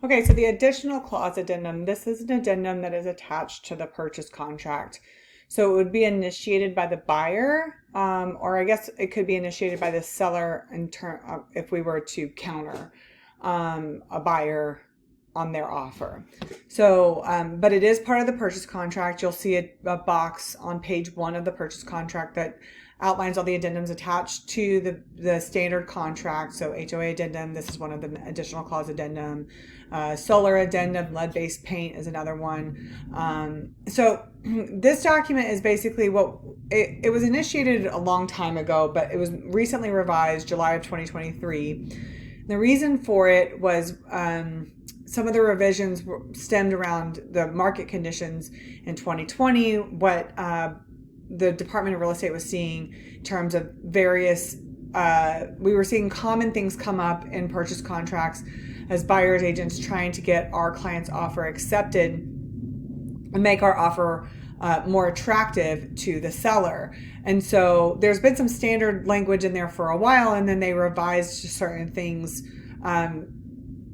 Okay, so the additional clause addendum, this is an addendum that is attached to the purchase contract. So it would be initiated by the buyer, or I guess it could be initiated by the seller in turn if we were to counter a buyer on their offer. So, but it is part of the purchase contract. You'll see a box on page 1 of the purchase contract that outlines all the addendums attached to the standard contract. So HOA addendum, this is one of the additional clause addendum. Solar addendum, lead-based paint is another one. So this document is basically what it was initiated a long time ago, but it was recently revised July of 2023. The reason for it was some of the revisions stemmed around the market conditions in 2020, what the Department of Real Estate was seeing in terms of various, we were seeing common things come up in purchase contracts as buyers agents trying to get our client's offer accepted and make our offer more attractive to the seller. And so there's been some standard language in there for a while, and then they revised certain things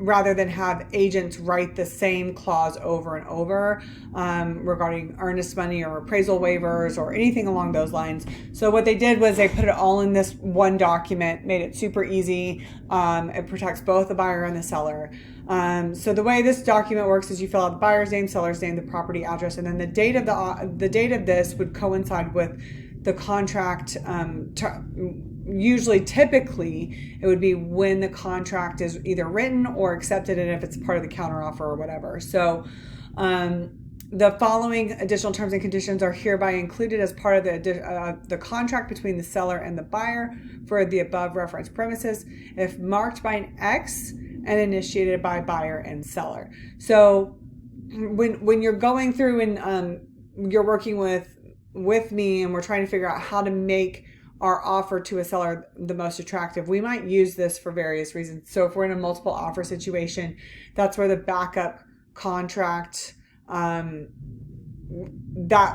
rather than have agents write the same clause over and over regarding earnest money or appraisal waivers or anything along those lines. So what they did was they put it all in this one document, made it super easy. It protects both the buyer and the seller. So the way this document works is you fill out the buyer's name, seller's name, the property address, and then the date of the date of this would coincide with the contract. Usually, typically, it would be when the contract is either written or accepted, and if it's part of the counteroffer or whatever. So the following additional terms and conditions are hereby included as part of the contract between the seller and the buyer for the above referenced premises, if marked by an X and initiated by buyer and seller. So when you're going through and you're working with me and we're trying to figure out how to make our offer to a seller the most attractive, we might use this for various reasons. So if we're in a multiple offer situation, that's where the backup contract, that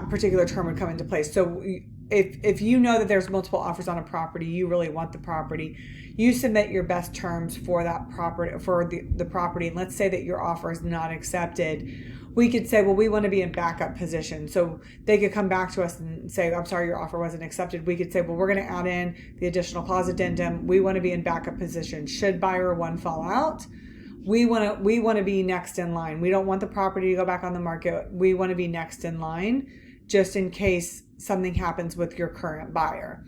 particular term would come into place. So if you know that there's multiple offers on a property, you really want the property, you submit your best terms for that property, for the property. And let's say that your offer is not accepted. We could say, well, we want to be in backup position. So they could come back to us and say, I'm sorry, your offer wasn't accepted. We could say, well, we're going to add in the additional clause addendum. We want to be in backup position. Should buyer 1 fall out, we want to be next in line. We don't want the property to go back on the market. We want to be next in line just in case something happens with your current buyer.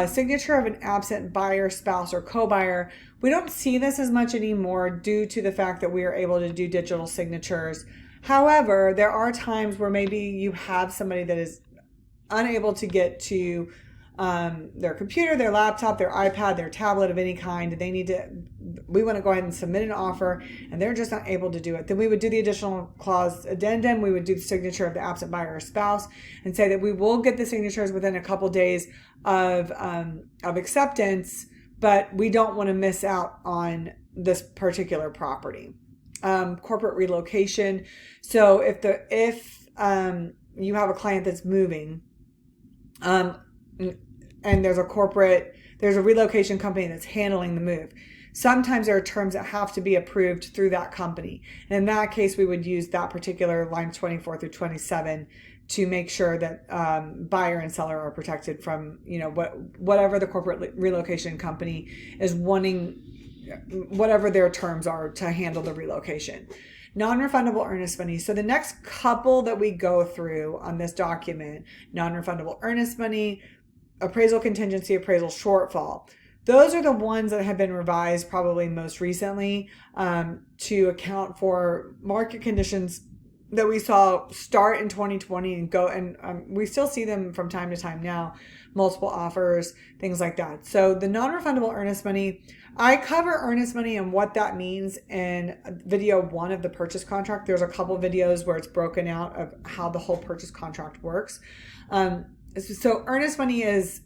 Signature of an absent buyer, spouse, or co-buyer. We don't see this as much anymore due to the fact that we are able to do digital signatures. However, there are times where maybe you have somebody that is unable to get to their computer, their laptop, their iPad, their tablet of any kind. We want to go ahead and submit an offer and they're just not able to do it. Then we would do the additional clause addendum. We would do the signature of the absent buyer or spouse and say that we will get the signatures within a couple days of acceptance, but we don't want to miss out on this particular property. Corporate relocation. So if you have a client that's moving, and there's a relocation company that's handling the move, sometimes there are terms that have to be approved through that company. And in that case, we would use that particular line 24 through 27 to make sure that buyer and seller are protected from, whatever the corporate relocation company is wanting, whatever their terms are to handle the relocation. Non-refundable earnest money. So the next couple that we go through on this document, non-refundable earnest money, appraisal contingency, appraisal shortfall. Those are the ones that have been revised probably most recently to account for market conditions that we saw start in 2020 and go, and we still see them from time to time now, multiple offers, things like that. So the non-refundable earnest money, I cover earnest money and what that means in video 1 of the purchase contract. There's a couple videos where it's broken out of how the whole purchase contract works. So earnest money is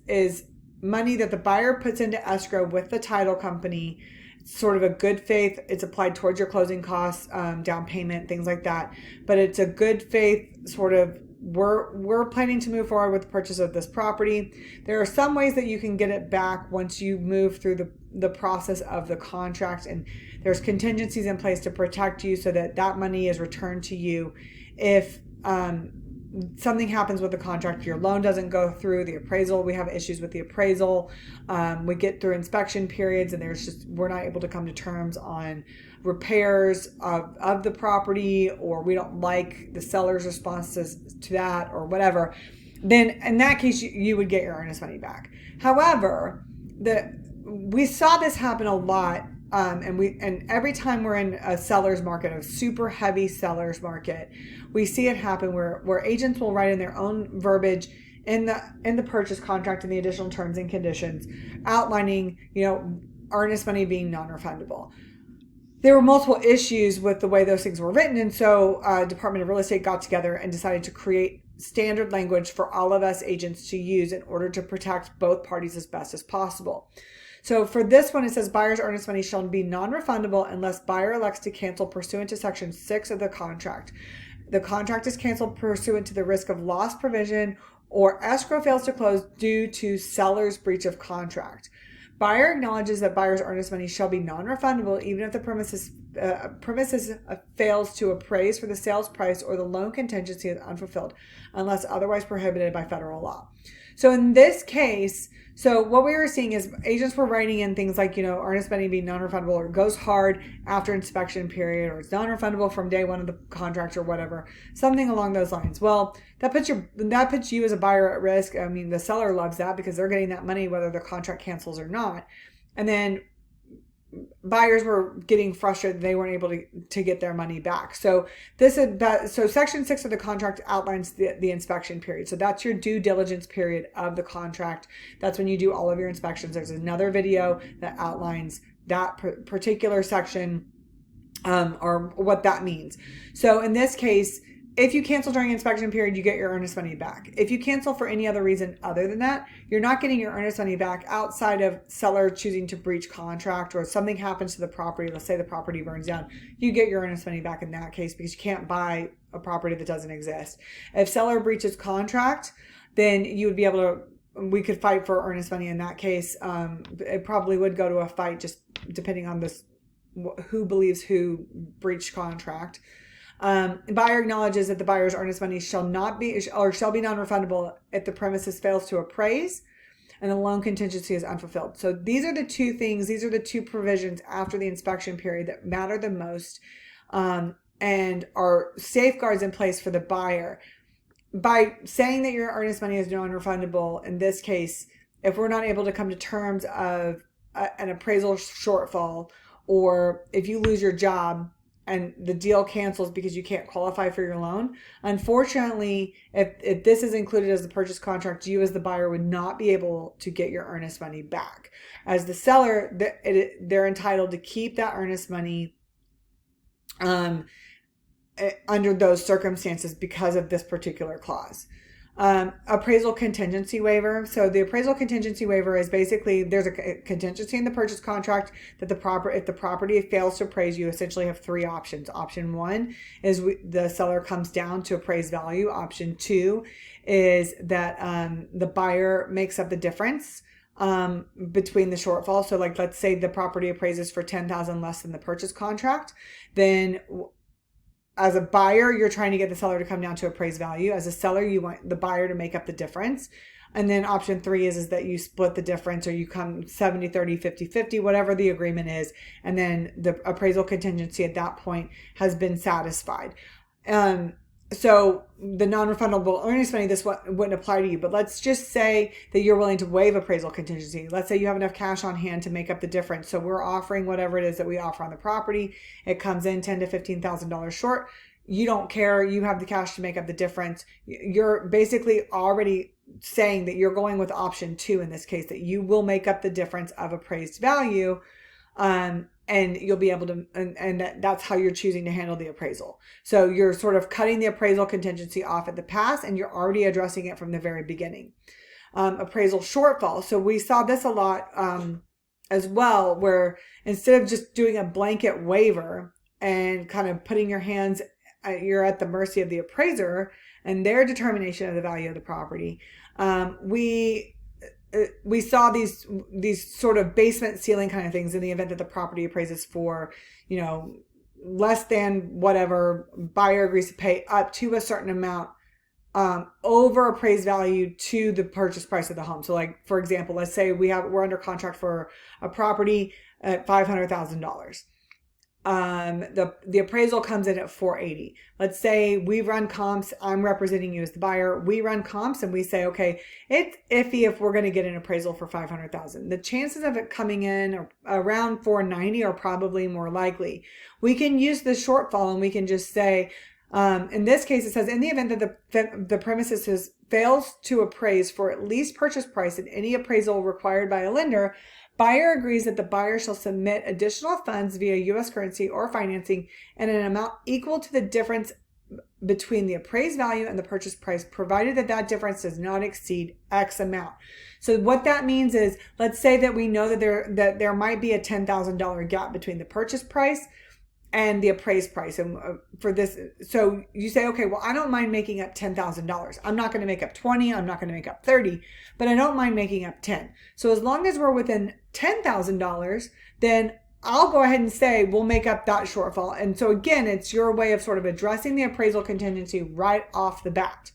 money that the buyer puts into escrow with the title company. It's sort of a good faith. It's applied towards your closing costs, down payment, things like that. But it's a good faith sort of we're planning to move forward with the purchase of this property. There are some ways that you can get it back once you move through the process of the contract, and there's contingencies in place to protect you so that that money is returned to you if something happens with the contract, your loan doesn't go through, the appraisal, we have issues with the appraisal, we get through inspection periods and we're not able to come to terms on repairs of the property, or we don't like the seller's responses to that or whatever, then in that case you would get your earnest money back. However, we saw this happen a lot. And every time we're in a seller's market, a super heavy seller's market, we see it happen where agents will write in their own verbiage in the purchase contract and the additional terms and conditions outlining, earnest money being non-refundable. There were multiple issues with the way those things were written, and so Department of Real Estate got together and decided to create standard language for all of us agents to use in order to protect both parties as best as possible. So for this one, it says buyer's earnest money shall be non-refundable unless buyer elects to cancel pursuant to Section 6 of the contract. The contract is canceled pursuant to the risk of loss provision or escrow fails to close due to seller's breach of contract. Buyer acknowledges that buyer's earnest money shall be non-refundable even if the premises fails to appraise for the sales price or the loan contingency is unfulfilled unless otherwise prohibited by federal law. So in this case, what we were seeing is agents were writing in things like, earnest money being non-refundable, or goes hard after inspection period, or it's non-refundable from day one of the contract or whatever, something along those lines. Well, that puts you as a buyer at risk. I mean, the seller loves that because they're getting that money whether the contract cancels or not. And then buyers were getting frustrated they weren't able to get their money back. So Section 6 of the contract outlines the inspection period. So that's your due diligence period of the contract. That's when you do all of your inspections. There's another video that outlines that particular section or what that means. So in this case, if you cancel during inspection period, you get your earnest money back. If you cancel for any other reason other than that, you're not getting your earnest money back outside of seller choosing to breach contract, or something happens to the property. Let's say the property burns down. You get your earnest money back in that case because you can't buy a property that doesn't exist. If seller breaches contract, then you would be able to, we could fight for earnest money in that case. It probably would go to a fight just depending on who believes who breached contract. Buyer acknowledges that the buyer's earnest money shall be non-refundable if the premises fails to appraise and the loan contingency is unfulfilled. So these are the two provisions after the inspection period that matter the most, and are safeguards in place for the buyer. By saying that your earnest money is non-refundable, in this case, if we're not able to come to terms of an appraisal shortfall, or if you lose your job and the deal cancels because you can't qualify for your loan, unfortunately, if this is included as the purchase contract, you as the buyer would not be able to get your earnest money back. As the seller, they're entitled to keep that earnest money under those circumstances because of this particular clause. Appraisal contingency waiver. So the appraisal contingency waiver is basically, there's a contingency in the purchase contract that if the property fails to appraise, you essentially have three options. Option one is the seller comes down to appraised value. Option two is that the buyer makes up the difference between the shortfall. So let's say the property appraises for $10,000 less than the purchase contract, then as a buyer, you're trying to get the seller to come down to appraised value. As a seller, you want the buyer to make up the difference. And then option three is that you split the difference, or you come 70-30, 50-50, whatever the agreement is. And then the appraisal contingency at that point has been satisfied. So the non-refundable earnest money, this wouldn't apply to you. But let's just say that you're willing to waive appraisal contingency. Let's say you have enough cash on hand to make up the difference. So we're offering whatever it is that we offer on the property. It comes in $10,000 to $15,000 short. You don't care. You have the cash to make up the difference. You're basically already saying that you're going with option two in this case, that you will make up the difference of appraised value. And you'll be able to, and that's how you're choosing to handle the appraisal. So you're sort of cutting the appraisal contingency off at the pass, and you're already addressing it from the very beginning. Appraisal shortfall. So we saw this a lot as well, where instead of just doing a blanket waiver and kind of putting your hands you're at the mercy of the appraiser and their determination of the value of the property. We saw these sort of basement ceiling kind of things in the event that the property appraises for, less than whatever buyer agrees to pay up to a certain amount over appraised value to the purchase price of the home. So like, for example, let's say we're under contract for a property at $500,000. The appraisal comes in at $480,000. Let's say we run comps. I'm representing you as the buyer. We run comps and we say, okay, it's iffy if we're going to get an appraisal for $500,000. The chances of it coming in around $490,000 are probably more likely. We can use the shortfall and we can just say, in this case, it says in the event that the premises fails to appraise for at least purchase price in any appraisal required by a lender, buyer agrees that the buyer shall submit additional funds via U.S. currency or financing in an amount equal to the difference between the appraised value and the purchase price, provided that difference does not exceed X amount. So what that means is, let's say that we know that there might be a $10,000 gap between the purchase price and the appraised price. And for this, so you say, okay, well, I don't mind making up $10,000. I'm not going to make up 20. I'm not going to make up 30, but I don't mind making up 10. So as long as we're within $10,000, then I'll go ahead and say we'll make up that shortfall. And so again, it's your way of sort of addressing the appraisal contingency right off the bat.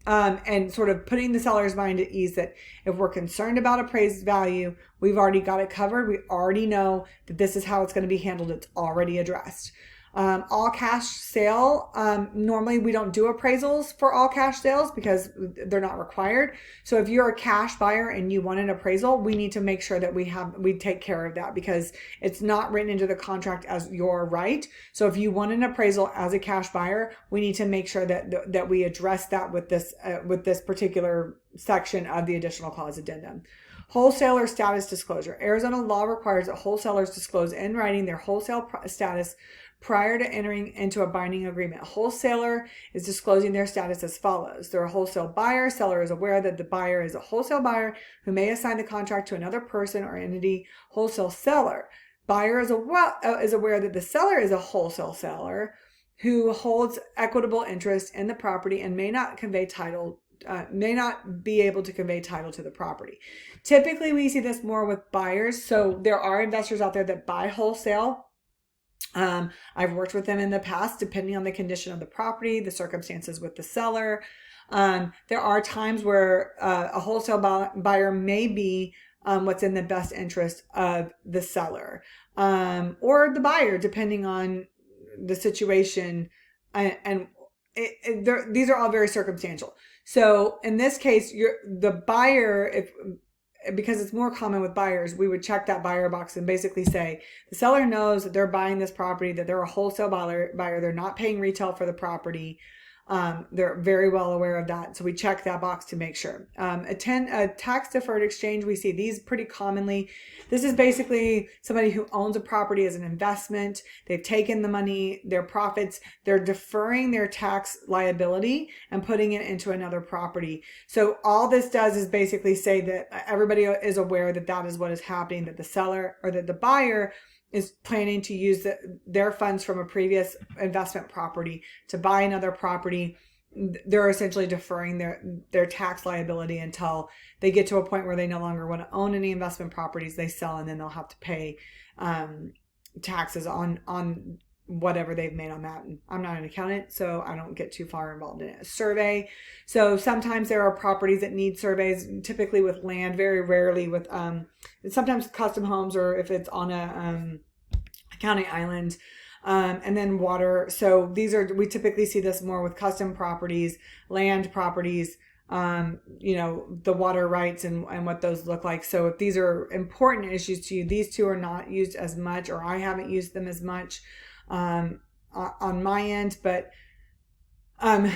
And sort of putting the seller's mind at ease that if we're concerned about appraised value, we've already got it covered. We already know that this is how it's going to be handled. It's already addressed. All cash sale. Normally we don't do appraisals for all cash sales because they're not required. So if you're a cash buyer and you want an appraisal, we need to make sure that we take care of that because it's not written into the contract as your right. So if you want an appraisal as a cash buyer, we need to make sure that we address that with this particular section of the additional clause addendum. Wholesaler status disclosure. Arizona law requires that wholesalers disclose in writing their wholesale status prior to entering into a binding agreement. Wholesaler is disclosing their status as follows. They're a wholesale buyer. Seller is aware that the buyer is a wholesale buyer who may assign the contract to another person or entity. Wholesale seller. Buyer is aware that the seller is a wholesale seller who holds equitable interest in the property and may not be able to convey title to the property. Typically, we see this more with buyers. So there are investors out there that buy wholesale. I've worked with them in the past, depending on the condition of the property, the circumstances with the seller. There are times where a wholesale buyer may be what's in the best interest of the seller or the buyer, depending on the situation. These are all very circumstantial. So in this case, the buyer, because it's more common with buyers, we would check that buyer box and basically say the seller knows that they're buying this property, that they're a wholesale buyer, they're not paying retail for the property. They're very well aware of that. So we check that box to make sure. A tax deferred exchange, we see these pretty commonly. This is basically somebody who owns a property as an investment. They've taken the money, their profits, they're deferring their tax liability and putting it into another property. So all this does is basically say that everybody is aware that that is what is happening, that the seller or that the buyer is planning to use their funds from a previous investment property to buy another property. They're essentially deferring their tax liability until they get to a point where they no longer want to own any investment properties. They sell and then they'll have to pay taxes on whatever they've made on that. And I'm not an accountant, so I don't get too far involved in it. A survey. So sometimes there are properties that need surveys, typically with land, very rarely with sometimes custom homes, or if it's on a county island, and then water. So we typically see this more with custom properties, land properties, the water rights and what those look like. So if these are important issues to you, these two are not used as much, or I haven't used them as much on my end, but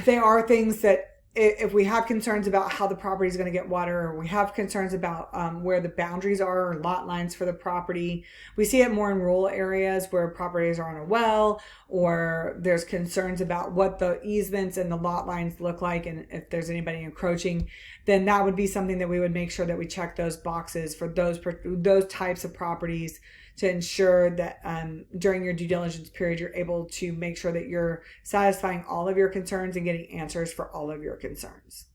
they are things that if we have concerns about how the property is going to get water, or we have concerns about where the boundaries are or lot lines for the property. We see it more in rural areas where properties are on a well, or there's concerns about what the easements and the lot lines look like, and if there's anybody encroaching, then that would be something that we would make sure that we check those boxes for those types of properties, to ensure that during your due diligence period, you're able to make sure that you're satisfying all of your concerns and getting answers for all of your concerns.